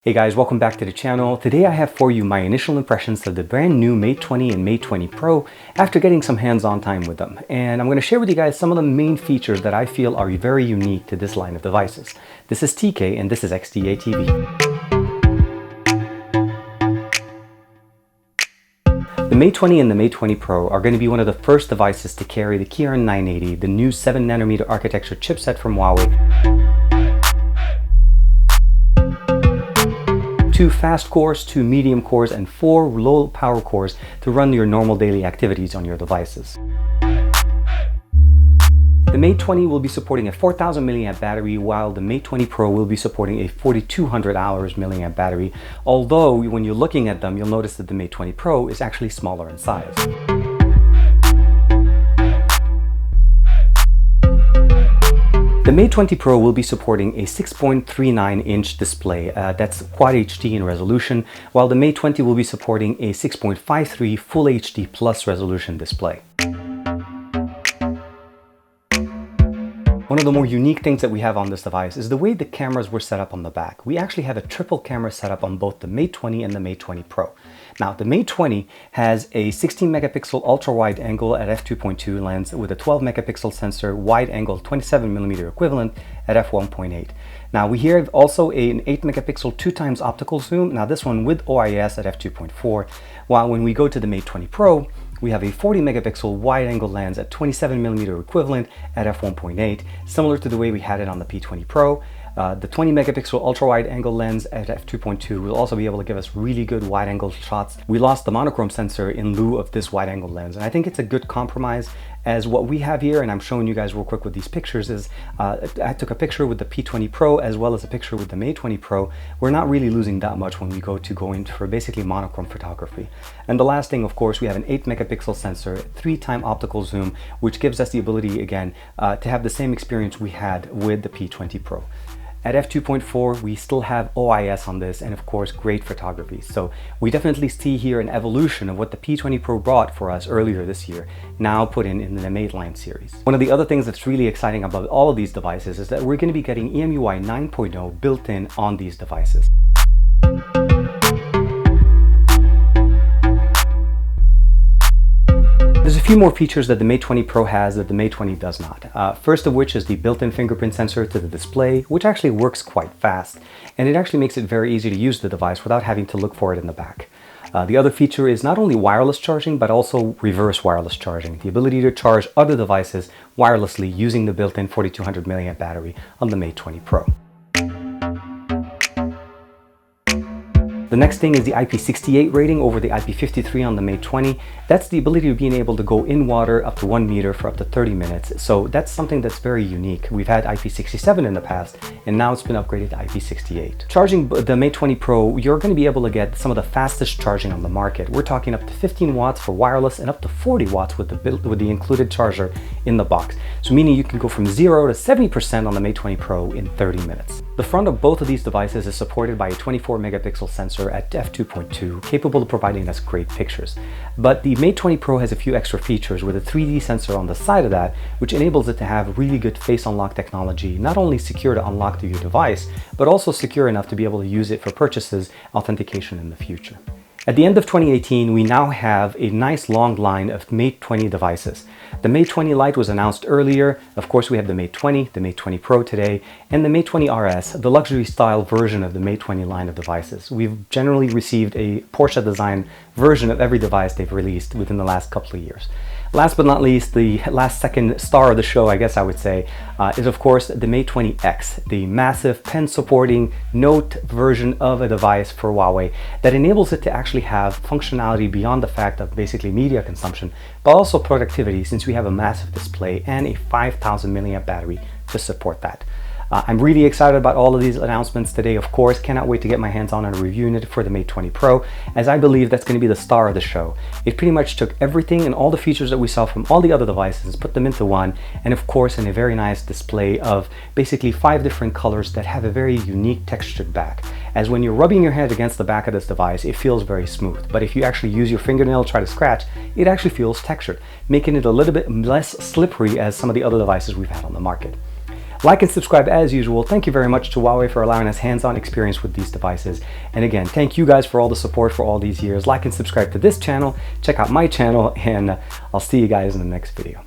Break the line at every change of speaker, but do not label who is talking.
Hey guys, welcome back to the channel. Today I have for you my initial impressions of the brand new Mate 20 and Mate 20 Pro after getting some hands-on time with them. And I'm going to share with you guys some of the main features that I feel are very unique to this line of devices. This is TK and this is XDA TV. The Mate 20 and the Mate 20 Pro are going to be one of the first devices to carry the Kirin 980, the new 7nm architecture chipset from Huawei. 2 fast cores, 2 medium cores, and 4 low power cores to run your normal daily activities on your devices. The Mate 20 will be supporting a 4000 mAh battery, while the Mate 20 Pro will be supporting a 4200 hours mAh battery, although when you're looking at them, you'll notice that the Mate 20 Pro is actually smaller in size. The Mate 20 Pro will be supporting a 6.39-inch display that's Quad HD in resolution, while the Mate 20 will be supporting a 6.53 Full HD Plus resolution display. One of the more unique things that we have on this device is the way the cameras were set up on the back. We actually have a triple camera setup on both the Mate 20 and the Mate 20 Pro. Now, the Mate 20 has a 16 megapixel ultra wide angle at f2.2 lens with a 12 megapixel sensor, wide angle 27mm equivalent at f1.8. Now, we here have also an 8 megapixel 2x optical zoom. Now, this one with OIS at f2.4, while when we go to the Mate 20 Pro, we have a 40 megapixel wide angle lens at 27mm equivalent at f1.8, similar to the way we had it on the P20 Pro. The 20 megapixel ultra wide angle lens at f2.2 will also be able to give us really good wide angle shots. We lost the monochrome sensor in lieu of this wide angle lens, and I think it's a good compromise, as what we have here, and I'm showing you guys real quick with these pictures, is I took a picture with the P20 Pro as well as a picture with the Mate 20 Pro. We're not really losing that much when we go in for basically monochrome photography. And the last thing, of course, we have an 8 megapixel sensor, 3x optical zoom, which gives us the ability again to have the same experience we had with the P20 Pro. At f2.4, we still have OIS on this, and of course, great photography. So we definitely see here an evolution of what the P20 Pro brought for us earlier this year, now put in the Mate line series. One of the other things that's really exciting about all of these devices is that we're going to be getting EMUI 9.0 built in on these devices. There's a few more features that the Mate 20 Pro has that the Mate 20 does not. First of which is the built-in fingerprint sensor to the display, which actually works quite fast, and it actually makes it very easy to use the device without having to look for it in the back. The other feature is not only wireless charging, but also reverse wireless charging, the ability to charge other devices wirelessly using the built-in 4200 mAh battery on the Mate 20 Pro. The next thing is the IP68 rating over the IP53 on the Mate 20. That's the ability of being able to go in water up to 1 meter for up to 30 minutes. So that's something that's very unique. We've had IP67 in the past, and now it's been upgraded to IP68. Charging the Mate 20 Pro, you're going to be able to get some of the fastest charging on the market. We're talking up to 15 watts for wireless and up to 40 watts with the included charger in the box. So meaning you can go from 0 to 70% on the Mate 20 Pro in 30 minutes. The front of both of these devices is supported by a 24 megapixel sensor at f2.2, capable of providing us great pictures. But the Mate 20 Pro has a few extra features with a 3D sensor on the side of that, which enables it to have really good face unlock technology, not only secure to unlock to your device, but also secure enough to be able to use it for purchases, authentication in the future. At the end of 2018, we now have a nice long line of Mate 20 devices. The Mate 20 Lite was announced earlier. Of course, we have the Mate 20, the Mate 20 Pro today, and the Mate 20 RS, the luxury style version of the Mate 20 line of devices. We've generally received a Porsche design version of every device they've released within the last couple of years. Last but not least, the last second star of the show, I guess I would say, is of course the Mate 20X, the massive pen supporting Note version of a device for Huawei that enables it to actually have functionality beyond the fact of basically media consumption, but also productivity, since we have a massive display and a 5000 mAh battery to support that. I'm really excited about all of these announcements today. Of course, cannot wait to get my hands on and reviewing it for the Mate 20 Pro, as I believe that's going to be the star of the show. It pretty much took everything and all the features that we saw from all the other devices, put them into one, and of course in a very nice display of basically 5 different colors that have a very unique textured back. As when you're rubbing your head against the back of this device, it feels very smooth, but if you actually use your fingernail to try to scratch, it actually feels textured, making it a little bit less slippery as some of the other devices we've had on the market. Like and subscribe as usual. Thank you very much to Huawei for allowing us hands-on experience with these devices. And again, thank you guys for all the support for all these years. Like and subscribe to this channel, check out my channel, and I'll see you guys in the next video.